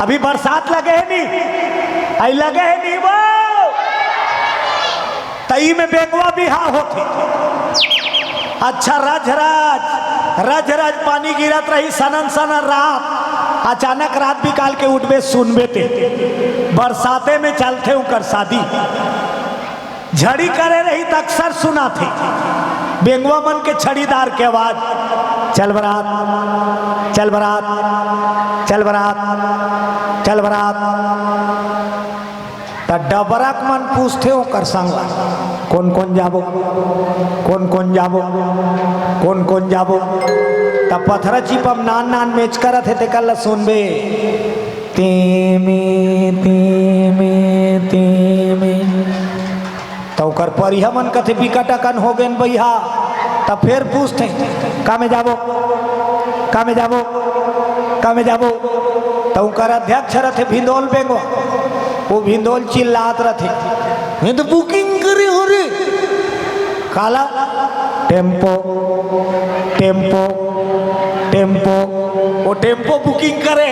अभी बरसात लगे है नहीं, आई लगे है नहीं वो तई में बेगवा बिहा होते। अच्छा रज राज पानी गिरत रही सनन सनन रात, अचानक रात भी काल के उठबे सुनबे ते बरसाते में चलते उनकर शादी झड़ी करे रही तो अक्सर सुना थे बेंगवा मन के छड़ीदार के आवाज, चल बरात चल बरात चल बरात चल बरात। तो डबरक मन पूछते हो कर संगवा कौन कौन जाबो कौन कौन जाबो कौन कौन जाबो। तब पत्थर चिपम नान नान मेच करत है ते कल सुनबे तेमे तेमे तेमे। तो कर परिहा मन कथे बिकटकन हो गए भैया। तब फिर पूछते का में जाबो का में जाबो का में जाबो। तो कर अध्यक्ष रथे भिंदोल बेंगवा, वो भिंदोल चिल्लात रथे मैं तो बुकिंग करे हो रे काला टेम्पो टेम्पो टेम्पो। वो टेम्पो बुकिंग करे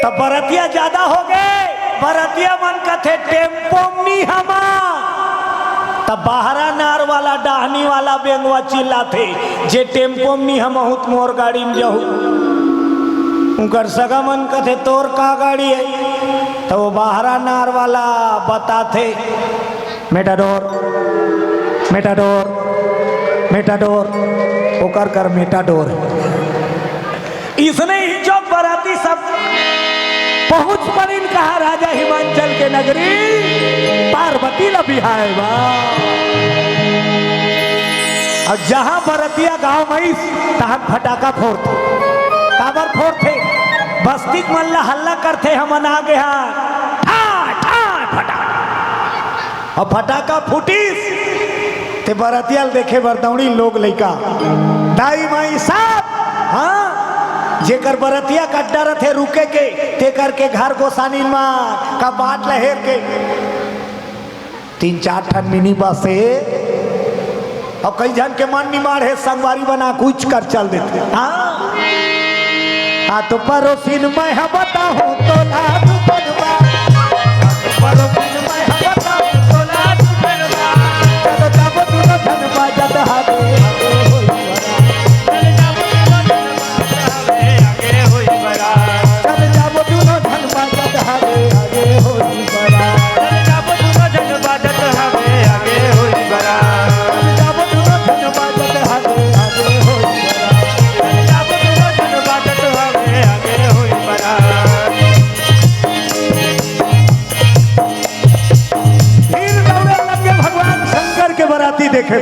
तब बरतिया ज्यादा हो गए, बरतिया मन कथे टेम्पो मी हमा। तब बाहरा नार वाला डाहनी वाला बेंगवा चिल्ला थे जे टेम्पो मी हम बहुत मोर गाड़ी में जाऊ। उनकर सगा मन कथे तोर का गाड़ी है। तो वो बाहरा नार वाला बताते मेटाडोर मेटाडोर मेटाडोर वो कर कर मेटाडोर। इसने ही जो बराती सब पहुंच पर इन कहा राजा हिमांचल के नगरी पार्वती लबिहाय बा। और जहां बरतिया गांव में तहां फटाका फोड़ते काबर फोड़ते बस्ती मल्ला हल्ला करते हम आगे हाँ फटाका और फटाका फूटीस ते बरतिया देखे बरदौड़ी लोग लइका दाई माई साहब हाँ जेकर बरतिया कट्टा रथे रुके के ते करके घर गोसानी मां का बाट लहेर के 3-4 ठन मिनी बस है और कई जन के मन निमार है संगवारी बना कुछ कर चल देते। हाँ तो परोसिन मैं हम बताऊं तो लाभ बनवा परोसिन मैं हम बताऊं तो लाभ बनवा। चल जाबो दुनो धनवा जद हागे देखे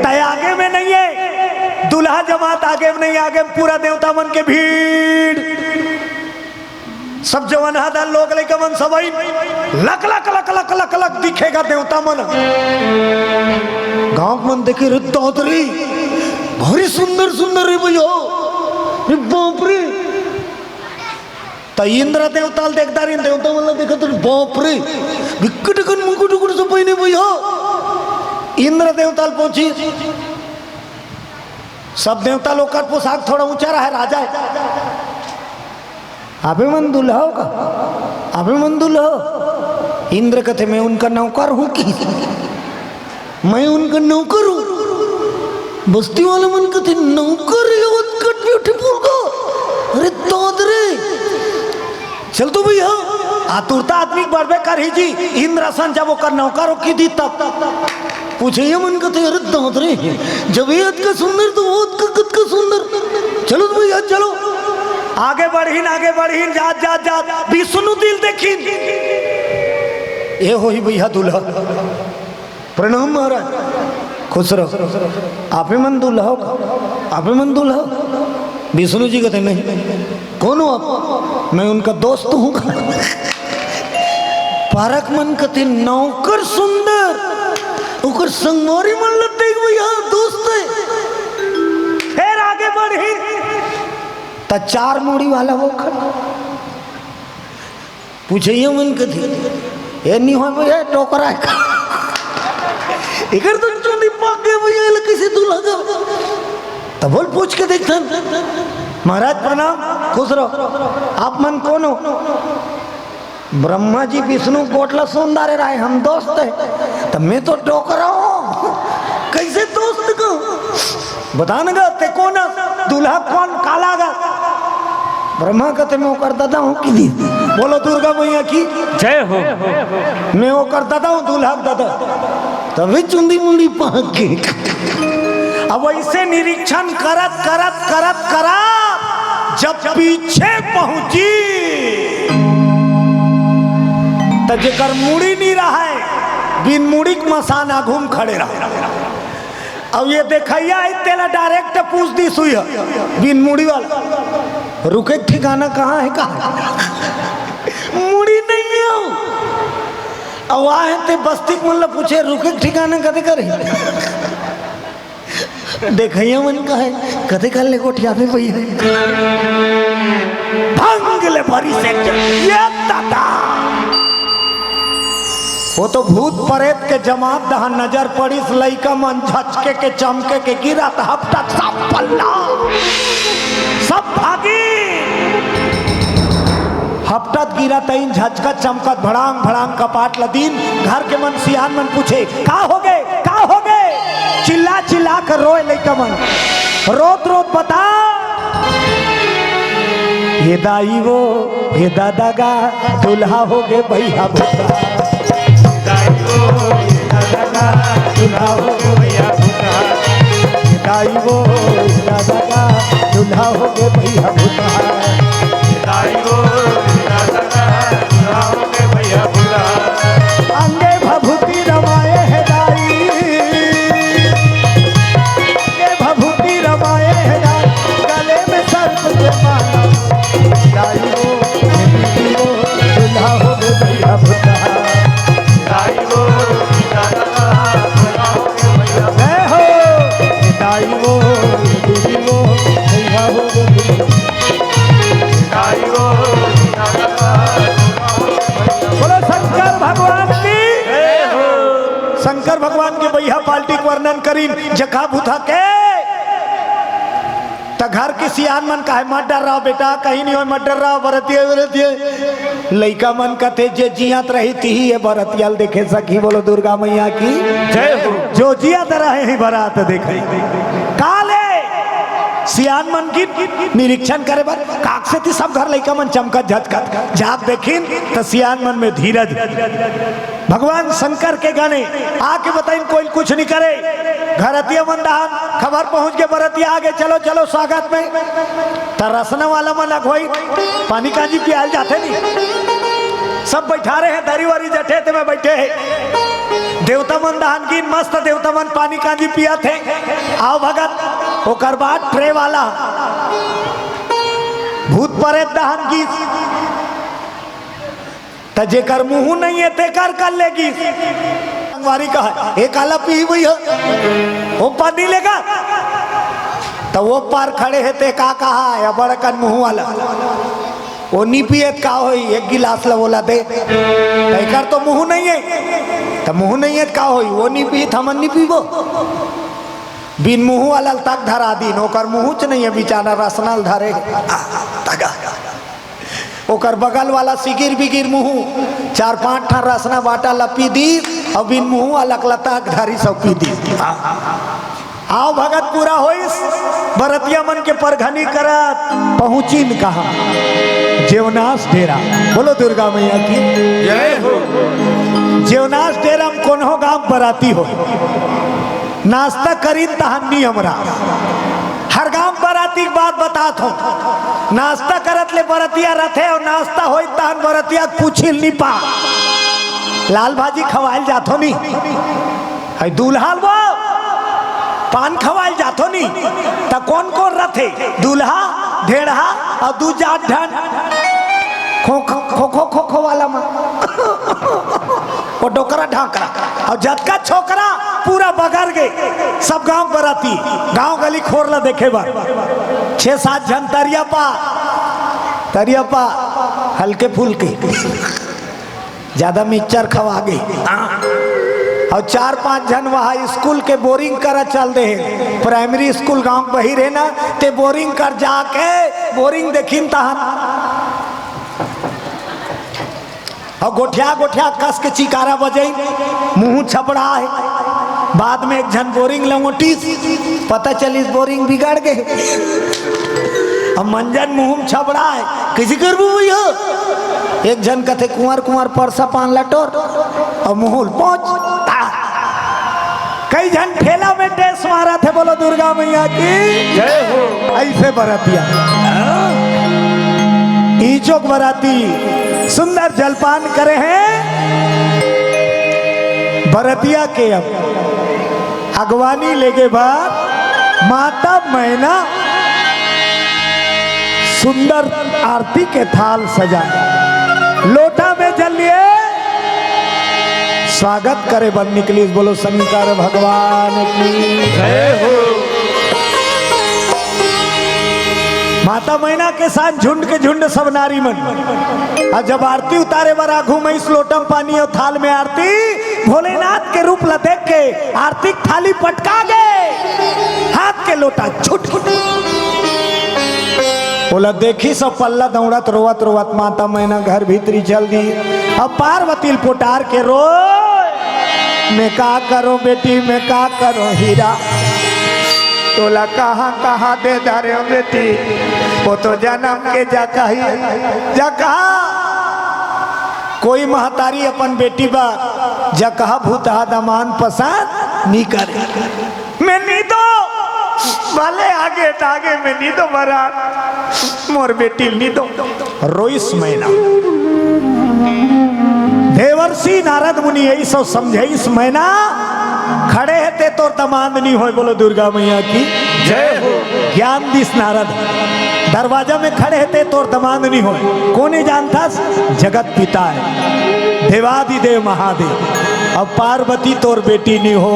तय आगे में नहीं है दुल्हा जमात आगे में नहीं, आगे में पूरा देवता मन के भीड़ सब जवन हादा लोग लेके मन सब luck luck luck luck luck luck दिखेगा देवता मन। गांव मन देखे रे तोतरी भारी सुंदर सुंदर रे भैया रे बाप रे। तो इंद्र देवता देखता रही देवता मन देखा तो बाप रे विकट कन मुकुट मुकुट सब पहिने भैया। इंद्र देवता पहुंची सब देवता लोग का पोशाक थोड़ा ऊंचा रहा है राजा है अभिमन दुल्हा का अभिमन दुल्हा। इंद्र कहते मैं उनका नौकर हूं कि मैं उनका नौकर हूं। बस्ती वाले मन कहते नौकर अरे तोदरे चल तो भैया आतुरता आदमी बढ़बे कर ही जी। इंद्रासन जब वो कर नौकर हो की दी तब पूछे मन कहते अरे तोदरे जब ये का सुंदर तो वो का सुंदर। चलो तो भैया चलो आगे बढ़ीन जात जात जात विष्णु दिल देखी ये हो ही भैया दूल्हा। प्रणाम महाराज खुश रहो आप ही मन दूल्हा आप ही मन दूल्हा। विष्णु जी कहते नहीं कौन हो आप? मैं उनका दोस्त हूँ। पारक मन कहते नौकर सुंदर उकर संगवारी मन लगते भैया दोस्त है। फिर आगे बढ़ी तो 4 मूड़ी वाला वो खड़ा पूछे मन कहते ये नहीं हो भैया टोकरा इधर तो चोली पाके भैया कैसे दूल्हा का तब बोल पूछ के देखता महाराज प्रणाम, खुश रहो। आप मन कौन हो? ब्रह्मा जी विष्णु कोटला सुंदर राय, हम दोस्त है। तो मैं तो टोकरा हूँ, कैसे दोस्त को बता न ते कौन दूल्हा कौन काला गा? ब्रह्मा कहते मैं वो करता था हूँ कि बोलो दुर्गा मैया की जय हो। मैं वो करता था हूँ दूल्हा दादा, तभी चुंदी मुंडी पहन के। अब ऐसे निरीक्षण करत करत करत करत जब पीछे पहुंची तो जेकर मुड़ी नहीं रहा है, बिन मुड़ी के मसाना घूम खड़े रहा। अब ये देखिया तेला डायरेक्ट पूछ दी सुई बिन मुड़ी वाला, रुके ठिकाना कहाँ है? कहाँ मुड़ी नहीं है। अब आए थे बस्ती मतलब पूछे रुके ठिकाना कदे करे? देखिए मन का है कदे कर ले कोठिया पे पई है भंग ले भरी से ये दादा। वो तो भूत प्रेत के जमात दहा नजर पड़ी, लइका मन झचके के चमके के गिरा था हफ्ता सब पल्ला सब भागी। हफ्ता गिरा तइन झचकत चमकत भड़ांग भड़ांग कपाट लदीन। घर के मन सियान मन पूछे का हो गए, का हो गए? चिल्ला चिल्ला कर रोए लइका मन, रोत रोत बता ये दाई वो ये दादा गा दूल्हा हो गए भैया भूता, दूल्हा हो गए भैया भूता, दाई वो दादा का दूल्हा हो गए भैया भूता, दाई वो दादा का दूल्हा हो गए भैया भूता। अंगे भभूति रमाए है दाई, अंगे भभूति रमाए है दाई, गले में सर्प के माला, दाई वो दूल्हा हो गए भैया भूता, दाई वो दादा का दूल्हा हो गए भैया भूता। जय हो दाई वो दीदी वो भैया हो गए, दाई वो दादा का दूल्हा हो गए भैया। बोलो शंकर भगवान की जय हो। शंकर भगवान के भैया पार्टी के वर्णन करीन जखा भूथा के त घर के सियान मन का है मत डर रहा बेटा, कहीं नहीं हो मत डर रहा, बरतिया बरतिया लइका मन कथे जे जियात रही थी ये बरतियाल देखे सकी। बोलो दुर्गा मैया की जय हो। जो जियात रहे ही बरात देखे काले सियान मन की निरीक्षण करे बर काक से थी सब घर लइका मन चमकत झटकत जाग देखिन तो सियान मन में धीरज। भगवान शंकर के गाने आके बताइन कोई कुछ नहीं करे। घरतिया मंदान खबर पहुंच के बरतिया आगे चलो चलो स्वागत में तरसना वाला मन अगोई पानी काजी पियाल जाते नहीं, सब बैठा रहे हैं दरी वारी जठे थे में बैठे हैं। देवता मन दहन की मस्त देवता मन पानी काजी पिया थे। आओ भगत ओकर बाद ट्रे वाला भूत प्रेत दहन की जेकर मुंह नहीं है तेकर कर लेगी। वारी का है एक आला पी हुई है वो पानी लेगा तो वो पार खड़े है ते का कहा है बड़कन मुंह वाला वो नी पियत का हो एक गिलास ला बोला दे तेकर तो मुंह नहीं है तो मुंह नहीं है का हो वो नी पियत हमन नी पीबो बिन मुंह वाला तक धरा दी ओकर मुंह च नहीं है बेचारा रसनाल धरे तगा ओकर बगल वाला सिगिर बिगिर मुंह चार पांच ठा रसना बाटा लपी दी और बिन मुंह वाला लता धारी सब पी दी। आओ भगत पूरा होइस बरतिया मन के परघनी करत पहुंची न कहा जेवनास डेरा। बोलो दुर्गा मैया की जय हो। जेवनास डेरा में कोनो गांव बराती हो नाश्ता करीन तहन्नी हमरा हर गांव बराती की बात बात हो नाश्ता करत ले बरतिया रथे और नाश्ता होई तहन बरतिया पूछिल नहीं पा लाल भाजी खवाइल जाथो नहीं है दूल्हा वो पान खवाइल जाथो नहीं तो कौन कौन रथे दूल्हा ढेढ़ा और दू जात ढन खो खो खो खो खो खो वाला मां वो डोकरा ढाकरा और जतका छोकरा पूरा बगर गए सब गांव बराती गांव गली खोरला देखे बार 6-7 जन तरिया पा हल्के फुल्के ज्यादा मिक्सचर खवा गए और 4-5 जन वहाँ स्कूल के बोरिंग कर चल दे। प्राइमरी स्कूल गांव बही रहे ना ते बोरिंग कर जाके बोरिंग देखिन तहन और गोठिया गोठिया कस के चिकारा बजे मुंह छपड़ा है। बाद में एक जन बोरिंग लंगोटी पता चली बोरिंग बिगड़ गए। अब मंजन मुंह छबड़ा है किसी करबू भैया। एक जन कथे कुंवर कुंवर परसा पान लटोर और मुहुल पहुंच। कई जन ठेला में टेस मारा थे। बोलो दुर्गा मैया की जय हो। ऐसे बरातिया ईचोक बराती सुंदर जलपान करे हैं। बरतिया के अब अगवानी लेके बाद माता मैना सुंदर आरती के थाल सजा लोटा में जल लिए स्वागत करे बन निकली। बोलो शंकर भगवान की जय हो। माता मैना के साथ झुंड के झुंड सब नारी मन। और जब आरती उतारे बरा घूमे इस लोटम पानी और थाल में आरती भोलेनाथ के रूप ला देख के आरती थाली पटका गए। हाथ के लोटा छुट बोला देखी सब पल्ला दौड़त रोवत रोवत माता मैना घर भीतरी चल दी। अब पार्वती पोटार के रो मैं का करो बेटी मैं का करो हीरा। तोला कहाँ कहाँ दे दारे हो बेटी वो तो जन्म के जगह कोई महतारी अपन बेटी बा जगह भूतहा दमान पसंद नहीं करे। मैं नहीं तो भले आगे तागे में नहीं तो बरा मोर बेटी नहीं तो रोइस मैना। देवर्षि नारद मुनि यही सब समझे इस मैना खड़े है ते तो तमांद नहीं हो। बोलो दुर्गा मैया की जय हो। ज्ञान दिस नारद दरवाजा में खड़े है ते तो तमांद नहीं हो। कौन जानता जगत पिता है देवादिदेव महादेव। अब पार्वती तोर बेटी नहीं हो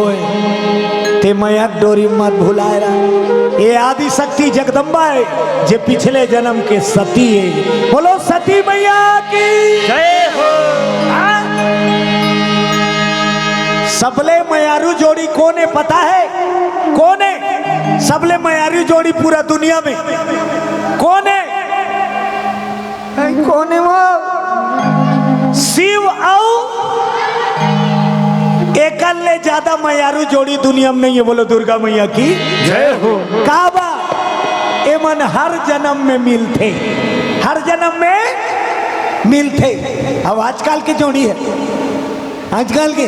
ते मयक डोरी मत भुलाएरा। ये आदि शक्ति जगदम्बा है जे पिछले जन्म के सती है। बोलो सती मैया की जय हो। सबले मयारू जोड़ी कौन है पता है? कौन है सबले मयारू जोड़ी पूरा दुनिया में? कौन है? कौन है वो? शिव और एकल ले ज्यादा मयारू जोड़ी दुनिया में नहीं है। बोलो दुर्गा मैया की जय हो। काबा एमन हर जन्म में मिलते, हर जन्म में मिलते। अब आजकल की जोड़ी है, आजकल के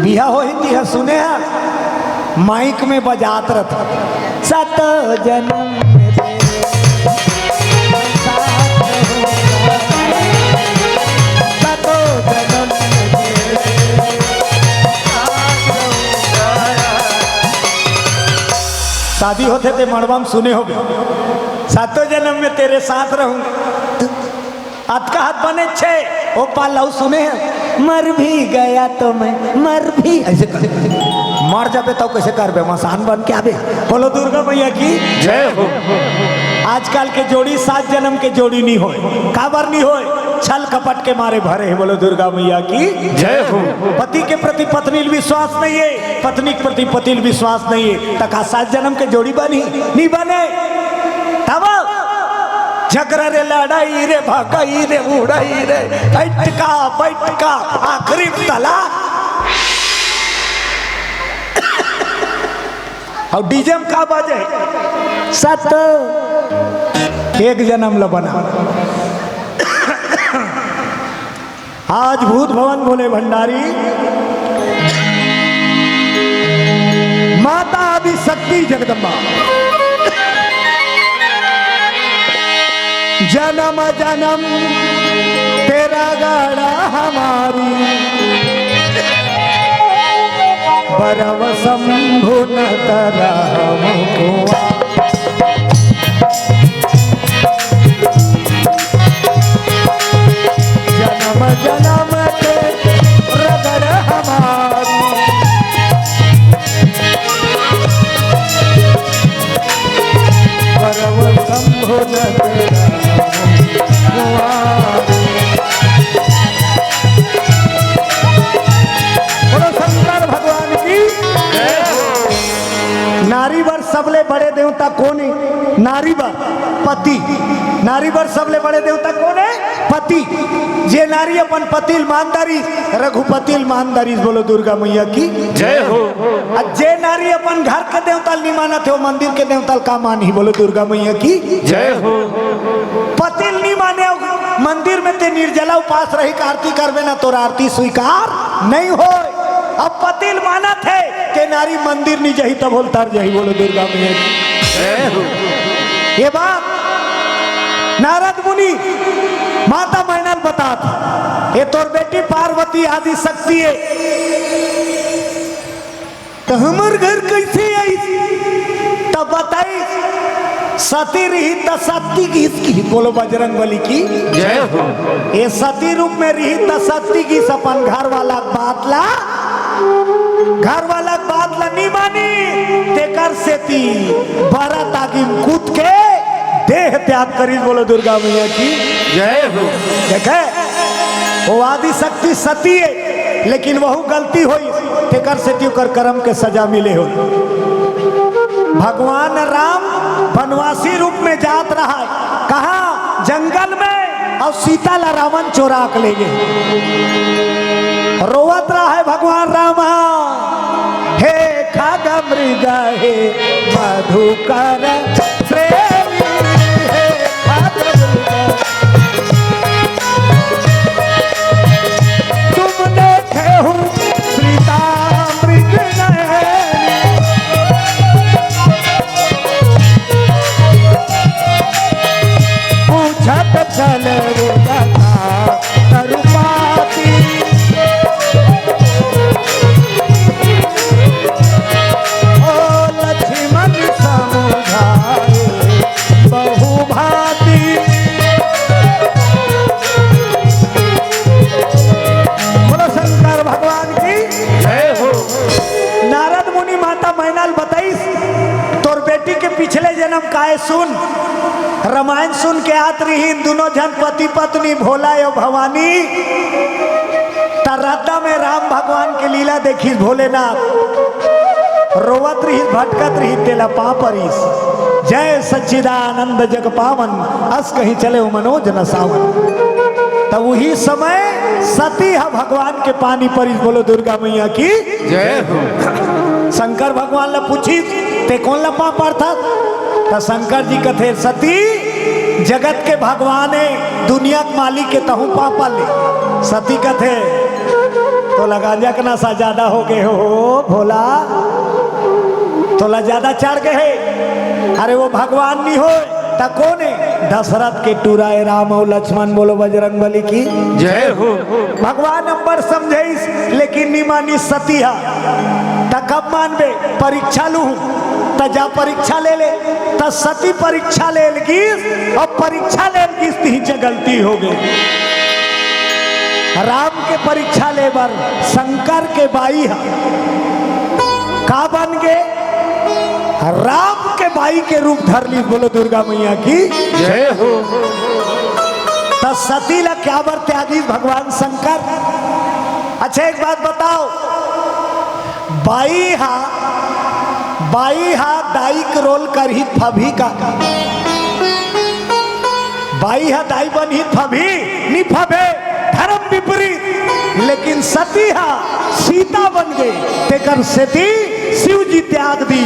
बिहा हो हिंदी है सुने हैं माइक में बजात रहता सत जन्म में शादी होते थे मड़वा में सुने हो सातों जन्म में तेरे साथ रहूंगा। अतका हाथ बने छे ओ पालाऊ सुने हैं मर भी गया तो मैं मर भी ऐसे कर मर जाबे तो कैसे करबे मसान बन के आबे। बोलो दुर्गा मैया की जय हो। आजकल के जोड़ी 7 जन्म के जोड़ी नहीं होए। काबर नहीं होए? छल कपट के मारे भरे है। बोलो दुर्गा मैया की जय हो। पति के प्रति पत्नी विश्वास नहीं है, पत्नी के प्रति पति विश्वास नहीं है। तका 7 जन्म के जोड़ी बनी नहीं बने तब झगड़ा रे लड़ाई रे भगाई रे उड़ाई रे बैठका आखिरी तला और डीजे में का बाजे सत एक जन्म ल बना। आज भूत भवन बोले भंडारी माता आदि शक्ति जगदम्बा जन्म जन्म तेरा गाड़ा हमारी बरव शंभु न तरा हमको। जन्म जन्म तेरा गाड़ा हमारी बरव शंभु न तेरा देवता कौन है? नारी बर पति। नारी बर सबले बड़े देवता कौन है? पति। जे नारी अपन पतिल मानदारी रघुपतिल मानदारी बोलो दुर्गा मैया की जय हो। जे नारी अपन घर के देवता नहीं मानत है वो मंदिर के देवता का मान ही बोलो दुर्गा मैया की जय हो। पतिल नहीं माने मंदिर में ते निर्जला उपास रही का आरती करवे ना तो आरती स्वीकार नहीं हो। अब पतिल माना थे के नारी मंदिर नहीं जही तब बोल तर जही बोलो दुर्गा मैया की जय हो। ये बात नारद मुनि माता मैनल बतात ये तोर बेटी पार्वती आदि शक्ति है तो हमर घर कैसे आई तब बताई सती रही त सती की इसकी बोलो बजरंग बली की जय हो। ये सती रूप में रही त सती की सपन घर वाला बात ला नहीं मानी तेकर सेती भरत आगे कूद के देह त्याग करी बोलो दुर्गा मैया की जय हो। देखे वो आदि शक्ति सती है लेकिन वह गलती हुई तेकर सेती कर कर्म के सजा मिले हो। भगवान राम वनवासी रूप में जात रहा है कहा जंगल में और सीता ला रावण चोरा के ले गए। रोवत रहा है भगवान राम हे खागा मृग हे मधुकर प्रेमी हे खागा मृग तुम देखे हो सीता मृग पूछत चल तरुपाती ओ लक्ष्मण समुझाए बहुभाती बोलो शंकर भगवान की जय हो। नारद मुनि माता मैनाल बताइस तोर बेटी के पिछले जन्म काहे सुन रामायण सुन के आत रही दोनों जन पति पत्नी भोला एवं भवानी तरद्दा में राम भगवान के लीला देखी भोलेनाथ रोवत रही भटकत रही तेला पापरिस जय सच्चिदानंद जग पावन अस कहीं चले हो मनोज न सावन। तब वही समय सती है भगवान के पानी परिस बोलो दुर्गा मैया की जय हो। शंकर भगवान ला पूछी ते कौन ला पाप था तो शंकर जी कथे सती जगत के भगवान है दुनिया के मालिक के तहु पापा ले। सती कथे तो लगा जकना सा ज्यादा हो गए हो भोला तो ला ज्यादा चढ़ गए। अरे वो भगवान नहीं हो ता कौन है? दशरथ के टूराए राम और लक्ष्मण बोलो बजरंग बली की जय हो। भगवान नंबर समझे लेकिन नहीं मानी सती है ता कब मानबे? परीक्षा लू ता जा परीक्षा ले ले ता सती परीक्षा ले लगी और परीक्षा ले लगी गलती हो गई। राम के परीक्षा ले बर शंकर के बाई है का बन गए? राम के बाई के रूप धर ली बोलो दुर्गा मैया की जय हो। तो सती ला क्या बर त्यागी भगवान शंकर? अच्छा एक बात बताओ बाई हा दाई के रोल कर ही फभी का बाई हा दाई बन ही फभी नहीं फबे धर्म विपरीत लेकिन सती हा सीता बन गई तेकर सती शिव जी त्याग दी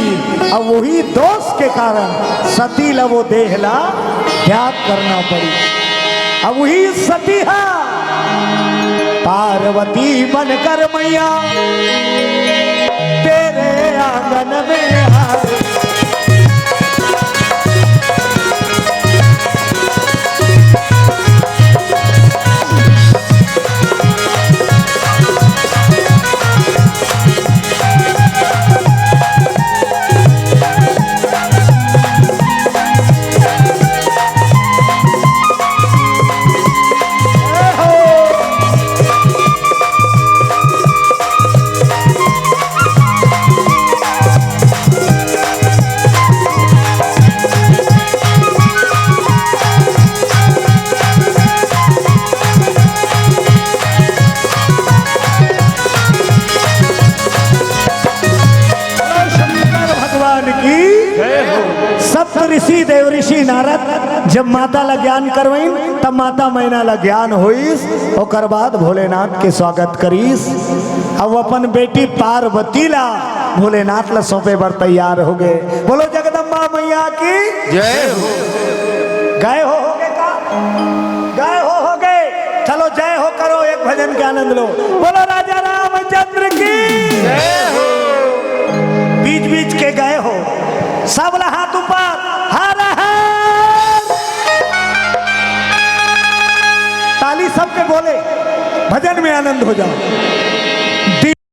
और वही दोष के कारण सती ला वो देहला त्याग करना पड़ी। अब वही सती हा पार्वती बनकर मैया तेरे आंगन में जब माता ला ज्ञान करवईन तब माता मैना ला ज्ञान होइस, ओकर बाद भोलेनाथ के स्वागत करीस। अब अपन बेटी पार्वती ला भोलेनाथ ला सौंपे बर तैयार हो गए। बोलो जगदम्बा मैया की जय हो। गए होगे का गए हो गए। चलो जय हो करो, एक भजन के आनंद लो। बोलो राजा रामचंद्र की जय हो। बीच बीच के गए हो, सब ला हाथ ऊपर, हर हर। ताली सबके बोले, भजन में आनंद हो जाओ।